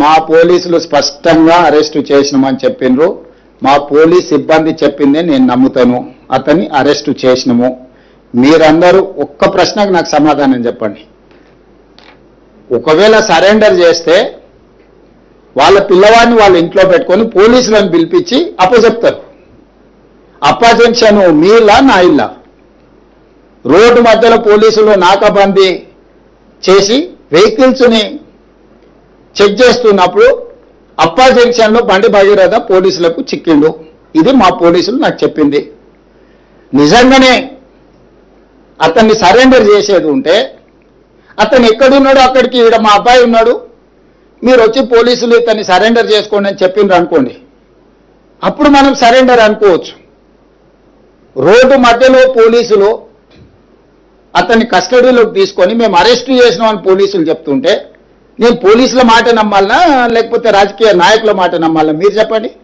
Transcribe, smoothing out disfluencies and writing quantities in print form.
మా పోలీసులు స్పష్టంగా అరెస్టు చేసినామని చెప్పిండ్రు. మా పోలీస్ సిబ్బంది చెప్పిందే నేను నమ్ముతాను. అతన్ని అరెస్టు చేసినాము. మీరందరూ ఒక్క ప్రశ్నకు నాకు సమాధానం చెప్పండి. ఒకవేళ సరెండర్ చేస్తే వాళ్ళ పిల్లవాడిని వాళ్ళ ఇంట్లో పెట్టుకొని పోలీసులను పిలిపించి అప్పచెప్తారు. అప్పజెన్షన్ మీలా నా ఇల్లా? రోడ్డు మధ్యలో పోలీసులు నాకాబందీ చేసి వెహికల్స్ని చెక్ చేస్తున్నప్పుడు అప్పా జంక్షన్లో బండి భగీరథ పోలీసులకు చిక్కిండు. ఇది మా పోలీసులు నాకు చెప్పింది. నిజంగానే అతన్ని సరెండర్ చేసేది ఉంటే అతను ఎక్కడున్నాడో అక్కడికి ఈడ మా అబ్బాయి ఉన్నాడు, మీరు వచ్చి పోలీసులు ఇతన్ని సరెండర్ చేసుకోండి అని చెప్పిండ్రు అనుకోండి, అప్పుడు మనం సరెండర్ అనుకోవచ్చు. రోడ్డు మధ్యలో పోలీసులు అతన్ని కస్టడీలోకి తీసుకొని మేము అరెస్టు చేసినామని పోలీసులు చెప్తుంటే నేను పోలీసుల మాట నమ్మాలనా లేకపోతే రాజకీయ నాయకుల మాట నమ్మాలనా? మీరు చెప్పండి.